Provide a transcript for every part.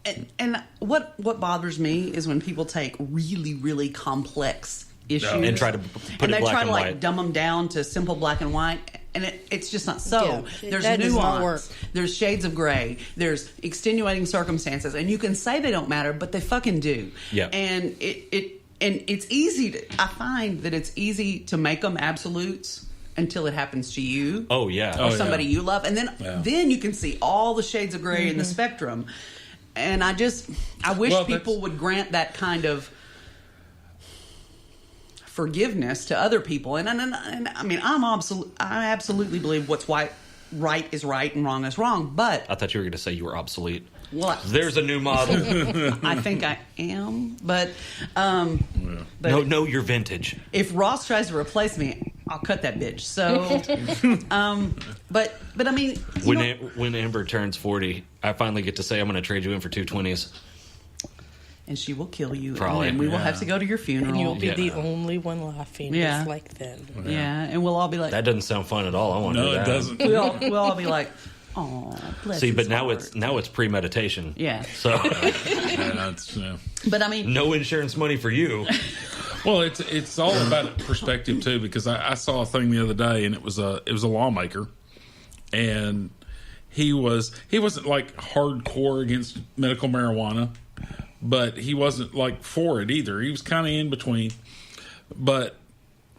and what bothers me is when people take really, really complex issues and try to put it black and white. like dumb them down to simple black and white, and it's just not so. Yeah, there's that does not work. nuance, there's shades of gray, there's extenuating circumstances, and you can say they don't matter, but they fucking do. Yeah. And it's easy to, I find that it's easy to make them absolutes until it happens to you. Oh yeah. Or somebody you love, and then you can see all the shades of gray in the spectrum. And I wish people would grant that kind of forgiveness to other people. And I mean, I absolutely believe what's right is right and wrong is wrong. But I thought you were going to say you were obsolete. Well, there's a new model. I think I am, but no, you're vintage. If Ross tries to replace me, I'll cut that bitch. So, but I mean, when Amber turns 40, I finally get to say I'm going to trade you in for 220s. And she will kill you. Probably. And we will have to go to your funeral. And you'll be the only one laughing, just like then. Yeah, and we'll all be like... That doesn't sound fun at all. I want to do that. No, it doesn't. We'll all be like, oh, bless See, but his now heart. it's premeditation. Yeah. So... But I mean... No insurance money for you. Well, it's all about perspective, too, because I saw a thing the other day, and it was a lawmaker, and he wasn't like hardcore against medical marijuana, but he wasn't like for it either. He was kind of in between. But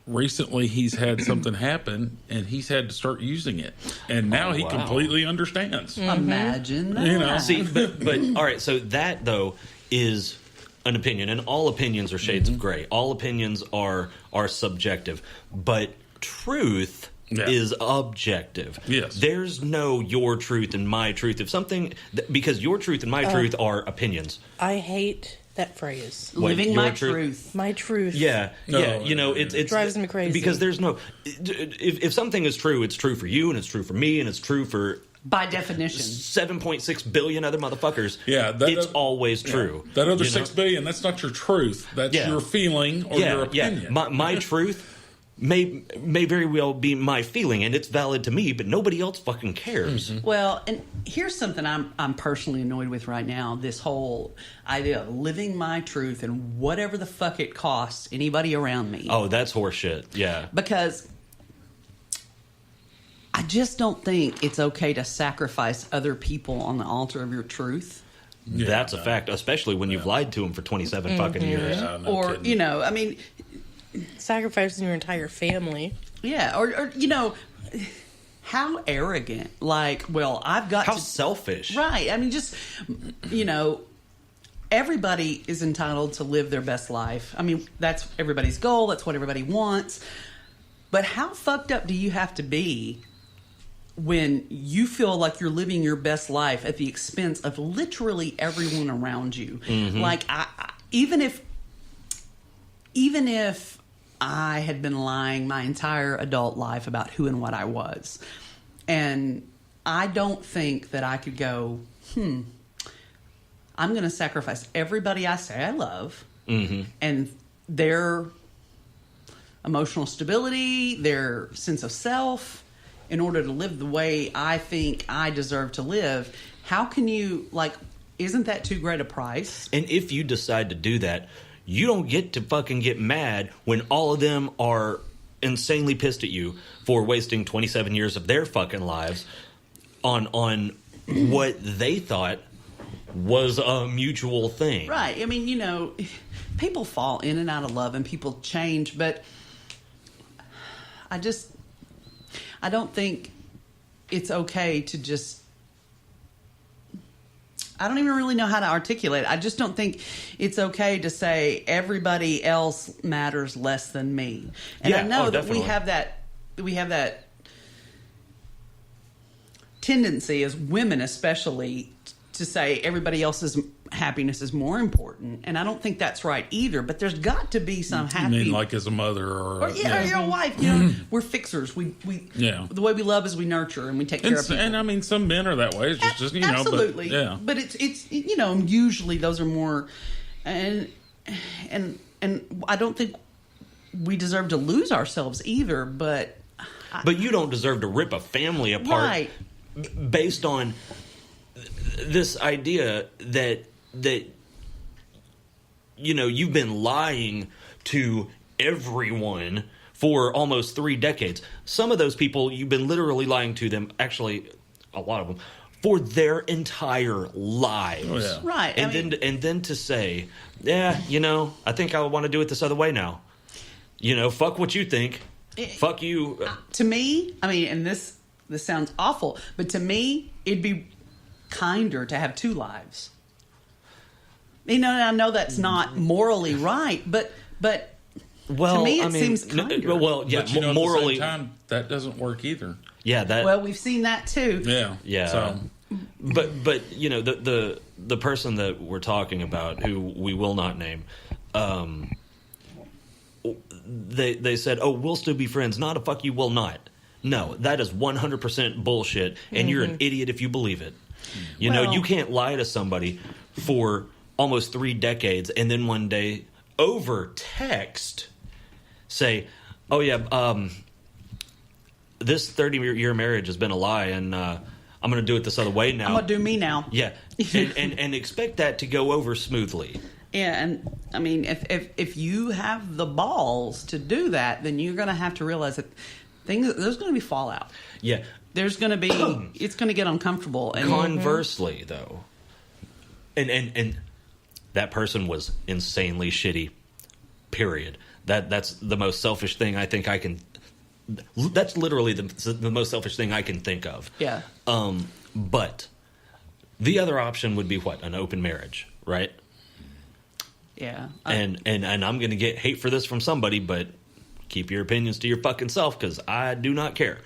recently he's had something happen and he's had to start using it. And now he completely understands. Mm-hmm. Imagine that. You know. See, but all right, so that though is an opinion, and all opinions are shades of gray. All opinions are subjective. But truth is objective. Yes. There's no your truth and my truth. If something, because your truth and my truth are opinions. I hate that phrase. Living my truth. My truth. Yeah. You know, it drives me crazy. Because there's no, if something is true, it's true for you and it's true for me and it's true for, by definition, 7.6 billion other motherfuckers. Yeah, it's always true. That other 6 billion, that's not your truth. That's your feeling or your opinion. My truth may very well be my feeling, and it's valid to me, but nobody else fucking cares. Mm-hmm. Well, and here's something I'm personally annoyed with right now: this whole idea of living my truth and whatever the fuck it costs anybody around me. Oh, that's horseshit. Yeah, because I just don't think it's okay to sacrifice other people on the altar of your truth. Yeah, that's a fact, especially when you've lied to them for 27 fucking years. Yeah, no or kidding. you know, I mean, sacrificing your entire family. Yeah, or you know, how arrogant. Like, well, I've got how selfish. Right. I mean, just, you know, everybody is entitled to live their best life. I mean, that's everybody's goal. That's what everybody wants. But how fucked up do you have to be when you feel like you're living your best life at the expense of literally everyone around you? Mm-hmm. Like, even if I had been lying my entire adult life about who and what I was, and I don't think that I could go, I'm going to sacrifice everybody I say I love and their emotional stability, their sense of self, in order to live the way I think I deserve to live. How can you, like, isn't that too great a price? And if you decide to do that, you don't get to fucking get mad when all of them are insanely pissed at you for wasting 27 years of their fucking lives on what they thought was a mutual thing. Right. I mean, you know, people fall in and out of love and people change, but I don't think it's okay to just, I don't even really know how to articulate it. I just don't think it's okay to say everybody else matters less than me. And I know that we have that tendency as women especially to say everybody else's happiness is more important. And I don't think that's right either. But there's got to be some happy... You mean like as a mother or you're a wife. You know, we're fixers. We the way we love is we nurture and we take care of people. And I mean, some men are that way. It's just you know, absolutely. But it's you know, usually those are more, and I don't think we deserve to lose ourselves either. But you don't deserve to rip a family apart, right? Based on this idea that you've been lying to everyone for almost 3 decades. Some of those people, you've been literally lying to them, actually, a lot of them, for their entire lives. Oh, yeah. Right. And then to say, yeah, I think I want to do it this other way now. Fuck what you think. Fuck you. To me, and this sounds awful, but to me, it'd be kinder to have 2 lives. And I know that's not morally right, but well, to me it seems kinder. Well, yeah, But morally, at the same time, that doesn't work either. yeah, that. Well, we've seen that too. Yeah. So, But the person that we're talking about, who we will not name, they said, "Oh, we'll still be friends." Not a fuck you will not. No, that is 100% bullshit, and you're an idiot if you believe it. You can't lie to somebody for almost 3 decades and then one day over text say, "Oh yeah, this 30-year marriage has been a lie, and I'm going to do it this other way now. I'm going to do me now." Yeah, and expect that to go over smoothly. Yeah, and if you have the balls to do that, then you're going to have to realize that there's going to be fallout. Yeah, There's going to be it's going to get uncomfortable. And conversely, though, and that person was insanely shitty. Period. That's the most selfish thing I think I can. That's literally the most selfish thing I can think of. Yeah. But the other option would be what? An open marriage, right? Yeah. And I'm going to get hate for this from somebody, but keep your opinions to your fucking self, because I do not care.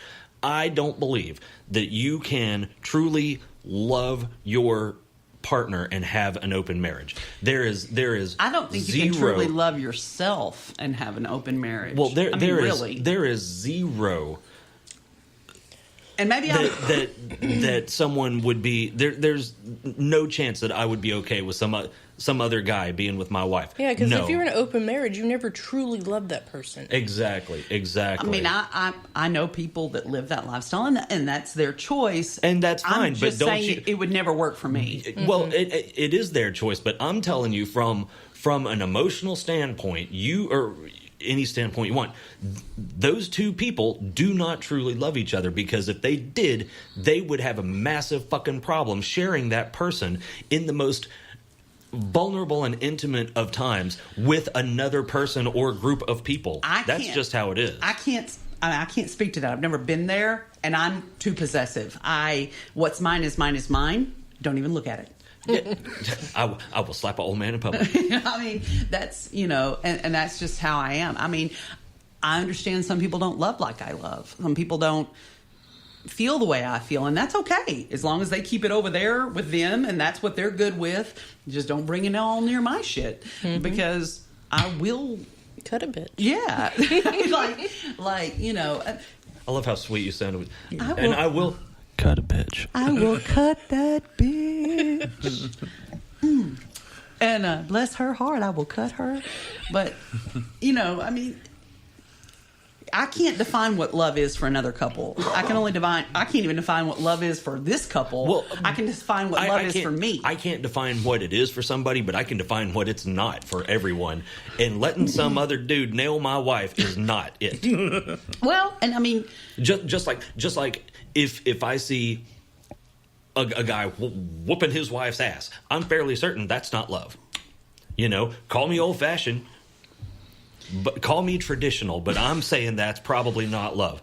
I don't believe that you can truly love your partner and have an open marriage. There is. I don't think you can truly love yourself and have an open marriage. Well, really. there is zero. And maybe that someone would be there. There's no chance that I would be okay with some other guy being with my wife. Yeah, because if you're in an open marriage, you never truly love that person. Exactly. I mean, I know people that live that lifestyle, and that's their choice, and that's fine. I'm just but don't saying it would never work for me. Well, it is their choice, but I'm telling you from an emotional standpoint, or any standpoint you want, those two people do not truly love each other, because if they did, they would have a massive fucking problem sharing that person in the most vulnerable and intimate of times with another person or group of people. That's just how it is. I can't speak to that. I've never been there, and I'm too possessive. What's mine is mine is mine. Don't even look at it. Yeah. I will slap an old man in public. I mean, that's, and that's just how I am. I mean, I understand some people don't love like I love. Some people don't feel the way I feel, and that's okay. As long as they keep it over there with them, and that's what they're good with. Just don't bring it all near my shit, because I will cut a bitch. Yeah. I love how sweet you sounded. I will cut a bitch. I will cut that bitch. And bless her heart, I will cut her. But, I can't define what love is for another couple. I can't even define what love is for this couple. Well, I can define what love is for me. I can't define what it is for somebody, but I can define what it's not for everyone. And letting some other dude nail my wife is not it. Well, and I mean, just like if I see a guy whooping his wife's ass, I'm fairly certain that's not love. Call me old fashioned. But call me traditional, but I'm saying that's probably not love.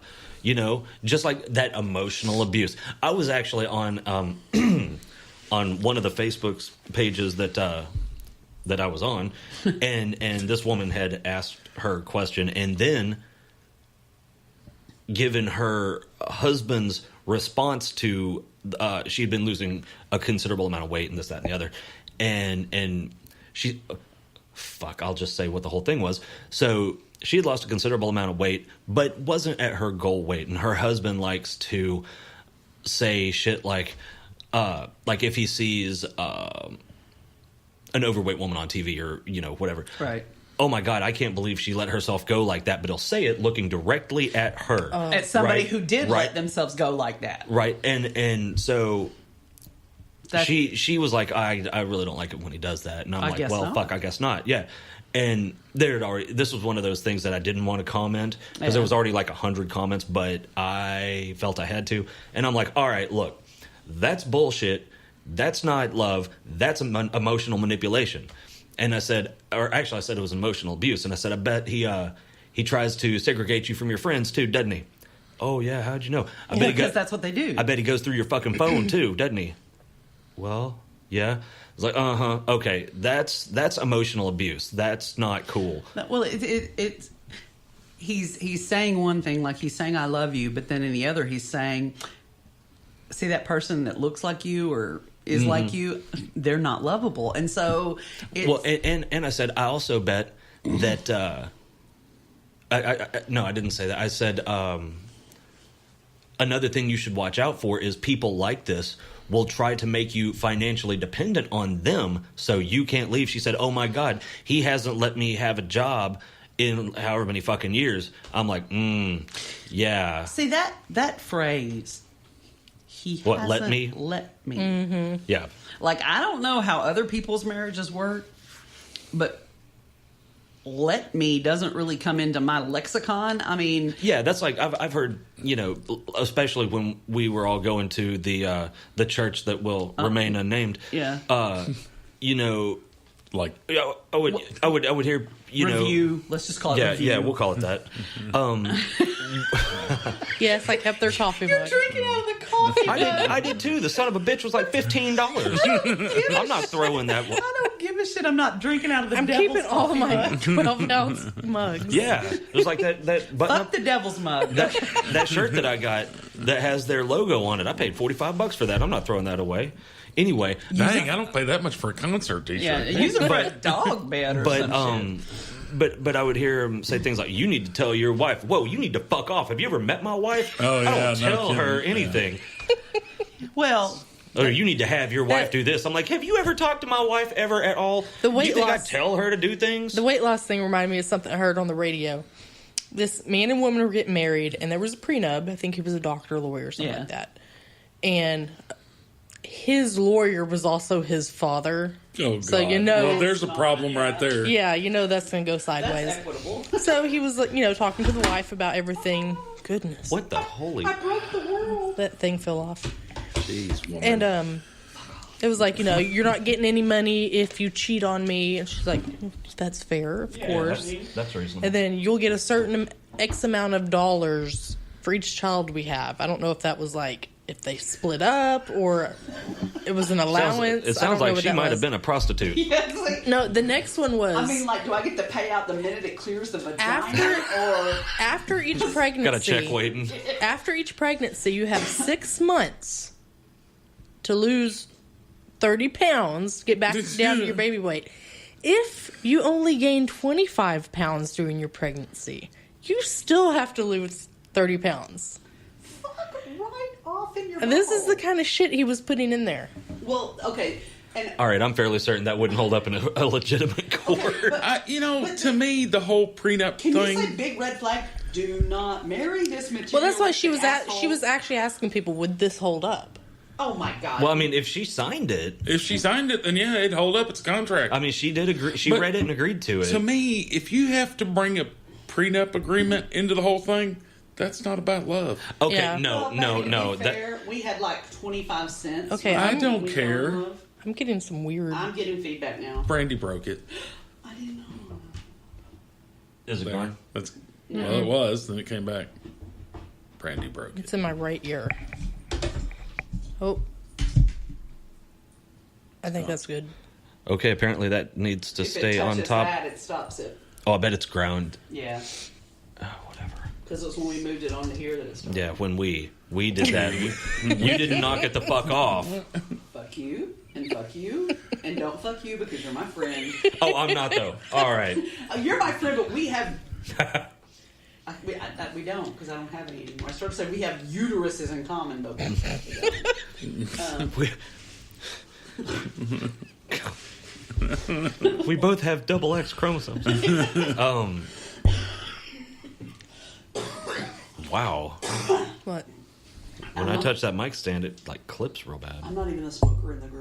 Just like that emotional abuse. I was actually on on one of the Facebook pages that I was on, and this woman had asked her question and then given her husband's response to she had been losing a considerable amount of weight and this, that, and the other, and she. Fuck, I'll just say what the whole thing was. So she had lost a considerable amount of weight, but wasn't at her goal weight. And her husband likes to say shit like if he sees an overweight woman on TV or, whatever. Right. Oh my God, I can't believe she let herself go like that. But he'll say it looking directly at her. At somebody who did let themselves go like that. Right. And so She was like, I really don't like it when he does that, and I'm I like, guess well, not. fuck, I guess not. Yeah, and this was one of those things that I didn't want to comment because there was already like 100 comments, but I felt I had to, and I'm like, all right, look, that's bullshit. That's not love. That's emotional manipulation. And I said, or actually, I said it was emotional abuse, and I said, I bet he tries to segregate you from your friends too, doesn't he? Oh yeah, how'd you know? I bet because that's what they do. I bet he goes through your fucking phone too, doesn't he? Well, yeah. It's like, okay, that's emotional abuse. That's not cool. Well, it's he's saying one thing, like he's saying I love you, but then in the other he's saying, see that person that looks like you or is like you, they're not lovable, and so and I said I also bet that no, I didn't say that. I said another thing you should watch out for is people like this will try to make you financially dependent on them so you can't leave. She said, oh my God, he hasn't let me have a job in however many fucking years. I'm like, yeah. see that phrase, he What, hasn't let me? let me. Mm-hmm. Yeah. Like, I don't know how other people's marriages work, but let me doesn't really come into my lexicon. I mean, Yeah, that's like I've heard, especially when we were all going to the church that will remain unnamed. Yeah. Like, I would hear review. Let's just call it review. Yeah, we'll call it that. Yes, I kept their coffee mug. Drinking out of the coffee. I did too. The son of a bitch was like $15. I'm not throwing that. I don't give a shit. I'm not drinking out of the I'm devil's keeping all of coffee my mug. 12-ounce mugs. Yeah, it was like that button Fuck up, the devil's mug. that shirt that I got that has their logo on it. I paid $45 for that. I'm not throwing that away. Anyway, dang, I don't pay that much for a concert T-shirt. Yeah, use it for a dog bed or some shit. But I would hear him say things like, "You need to tell your wife, whoa, you need to fuck off. Have you ever met my wife? Oh, yeah, I don't no tell her kidding. anything." Well, Or you need to have your wife do this. I'm like, have you ever talked to my wife ever at all? The Do weight you think loss- I tell her to do things? The weight loss thing reminded me of something I heard on the radio. This man and woman were getting married, and there was a prenup. I think he was a doctor, lawyer, something like that. And his lawyer was also his father. Oh, God. So well, there's a problem right there. Yeah, that's going to go sideways. that's equitable. So he was, talking to the wife about everything. Goodness. What the holy? I broke the world. That thing fell off. Jeez, woman. And it was like, you're not getting any money if you cheat on me. And she's like, that's fair, of course. That's reasonable. And then you'll get a certain X amount of dollars for each child we have. I don't know if that was like if they split up or it was an allowance. It sounds like she might have been a prostitute. Yeah, it's like, No, the next one was I mean, like, do I get to pay out the minute it clears the vagina? after each pregnancy. Got a check waiting. After each pregnancy, you have 6 months to lose 30 pounds, get back down to your baby weight. If you only gain 25 pounds during your pregnancy, you still have to lose 30 pounds. Fuck right off in your And this is mouth. the kind of shit he was putting in there. Well, okay. And All right, I'm fairly certain that wouldn't hold up in a legitimate court. To me, the whole prenup can thing. you say big red flag? Do not marry this material. Well, that's why she was asshole. she was actually asking people, would this hold up? Oh my god. Well, I mean, if she signed it, If she signed it, then yeah, it'd hold up. It's a contract. I mean, she did agree. She But read it and agreed to it. To me, if you have to bring a prenup agreement into the whole thing, that's not about love. Okay, Yeah. no. To be That, fair, we had like 25 cents. Okay, I I'm- don't We care. don't love. I'm getting some weird. I'm getting feedback now. Brandy broke it. I didn't know. is it There. gone? That's, well, it was. Then it came back. Brandy broke it. It's in my right ear. Oh. I think that's good. Okay, apparently that needs to If stay it on touches top. that, it stops it. Oh, I bet it's ground. Yeah. Oh, whatever. Because it was when we moved it onto here that it stopped. Yeah, when we did that, you didn't knock it the fuck off. Fuck you, and fuck you, and don't fuck you because you're my friend. Oh, I'm not though. All right. You're my friend, but we have... we don't, because I don't have any anymore. I started to say we have uteruses in common, but We both have double X chromosomes. Wow. What? When I touch that mic stand, it like clips real bad. I'm not even a smoker in the group.